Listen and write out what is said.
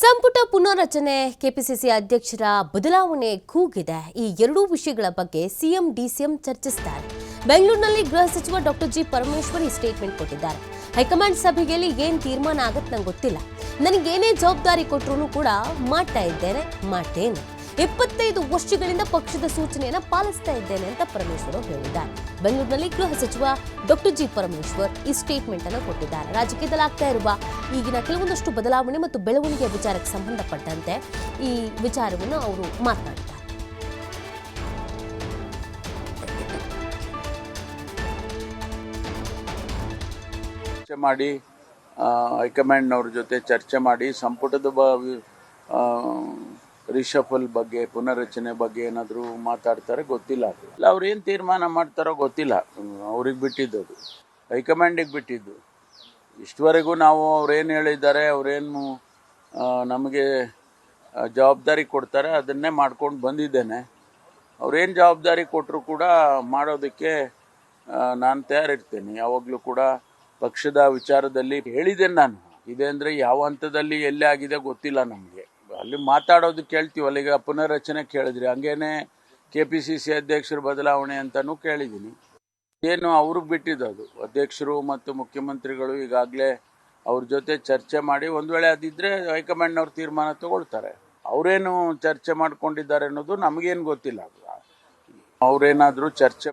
ಸಂಪುಟ ಪುನರ್ರಚನೆ, ಕೆಪಿಸಿಸಿ ಅಧ್ಯಕ್ಷರ ಬದಲಾವಣೆ ಕೂಗಿದೆ. ಈ ಎರಡೂ ವಿಷಯಗಳ ಬಗ್ಗೆ ಸಿಎಂ ಡಿಸಿಎಂ ಚರ್ಚಿಸಿದ್ದಾರೆ. ಬೆಂಗಳೂರಿನಲ್ಲಿ ಗೃಹ ಸಚಿವ ಡಾಕ್ಟರ್ ಜಿ ಪರಮೇಶ್ವರ್ ಈ ಸ್ಟೇಟ್ಮೆಂಟ್ ಕೊಟ್ಟಿದ್ದಾರೆ. ಹೈಕಮಾಂಡ್ ಸಭೆಯಲ್ಲಿ ಏನ್ ತೀರ್ಮಾನ ಆಗತ್ತೆ ನಂಗೆ ಗೊತ್ತಿಲ್ಲ. ನನಗೇನೇ ಜವಾಬ್ದಾರಿ ಕೊಟ್ಟರು ಕೂಡ ಮಾಡ್ತೇನೆ. 25 ವರ್ಷಗಳಿಂದ ಪಕ್ಷದ ಸೂಚನೆಯನ್ನ ಪಾಲಿಸ್ತಾ ಇದ್ದೇನೆ ಅಂತ ಪರಮೇಶ್ವರ್ ಹೇಳಿದ್ದಾರೆ. ಬೆಂಗಳೂರಿನಲ್ಲಿ ಗೃಹ ಸಚಿವ ಡಾಕ್ಟರ್ ಜಿ ಪರಮೇಶ್ವರ್ ಈ ಸ್ಟೇಟ್ಮೆಂಟ್ ಅನ್ನು ಕೊಟ್ಟಿದ್ದಾರೆ. ರಾಜಕೀಯದಲ್ಲಿ ಆಗ್ತಾ ಇರುವ ಈಗಿನ ಕೆಲವೊಂದಷ್ಟು ಬದಲಾವಣೆ ಮತ್ತು ಬೆಳವಣಿಗೆಯ ವಿಚಾರಕ್ಕೆ ಸಂಬಂಧಪಟ್ಟಂತೆ ಈ ವಿಚಾರವನ್ನು ಅವರು ಮಾತನಾಡಿದ್ದಾರೆ. ಮಾಡಿ ಹೈಕಮಾಂಡ್ನವ್ರ ಜೊತೆ ಚರ್ಚೆ ಮಾಡಿ ಸಂಪುಟದ ರಿಷಫಲ್ ಬಗ್ಗೆ, ಪುನರ್ರಚನೆ ಬಗ್ಗೆ ಏನಾದರೂ ಮಾತಾಡ್ತಾರೆ ಗೊತ್ತಿಲ್ಲ. ಇಲ್ಲ, ಅವ್ರು ಏನು ತೀರ್ಮಾನ ಮಾಡ್ತಾರೋ ಗೊತ್ತಿಲ್ಲ. ಅವ್ರಿಗೆ ಬಿಟ್ಟಿದ್ದು, ಹೈಕಮಾಂಡಿಗೆ ಬಿಟ್ಟಿದ್ದು. ಇಷ್ಟವರೆಗೂ ನಾವು ಅವ್ರೇನು ಹೇಳಿದ್ದಾರೆ, ಅವ್ರೇನು ನಮಗೆ ಜವಾಬ್ದಾರಿ ಕೊಡ್ತಾರೆ ಅದನ್ನೇ ಮಾಡ್ಕೊಂಡು ಬಂದಿದ್ದೇನೆ. ಅವ್ರೇನು ಜವಾಬ್ದಾರಿ ಕೊಟ್ಟರು ಕೂಡ ಮಾಡೋದಕ್ಕೆ ನಾನು ತಯಾರಿರ್ತೇನೆ. ಯಾವಾಗಲೂ ಕೂಡ ಪಕ್ಷದ ವಿಚಾರದಲ್ಲಿ ಹೇಳಿದ್ದೇನೆ ನಾನು. ಇದೆ ಅಂದರೆ ಯಾವ ಹಂತದಲ್ಲಿ ಎಲ್ಲಿ ಆಗಿದೆ ಗೊತ್ತಿಲ್ಲ ನಮಗೆ. ಅಲ್ಲಿ ಮಾತಾಡೋದು ಕೇಳ್ತೀವಲ್ಲ, ಈಗ ಪುನರ್ರಚನೆ ಕೇಳಿದ್ರಿ, ಹಂಗೇನೆ ಕೆಪಿಸಿಸಿ ಅಧ್ಯಕ್ಷರ ಬದಲಾವಣೆ ಅಂತಲೂ ಕೇಳಿದ್ದೀನಿ. ಏನು ಅವ್ರಿಗೆ ಬಿಟ್ಟಿದ್ದು. ಅಧ್ಯಕ್ಷರು ಮತ್ತು ಮುಖ್ಯಮಂತ್ರಿಗಳು ಈಗಾಗಲೇ ಅವ್ರ ಜೊತೆ ಚರ್ಚೆ ಮಾಡಿ ಒಂದು ವೇಳೆ ಅದಿದ್ದರೆ ಹೈಕಮಾಂಡ್ನವ್ರು ತೀರ್ಮಾನ ತಗೊಳ್ತಾರೆ. ಅವರೇನು ಚರ್ಚೆ ಮಾಡ್ಕೊಂಡಿದ್ದಾರೆ ಅನ್ನೋದು ನಮಗೇನು ಗೊತ್ತಿಲ್ಲ. ಅವರೇನಾದರೂ ಚರ್ಚೆ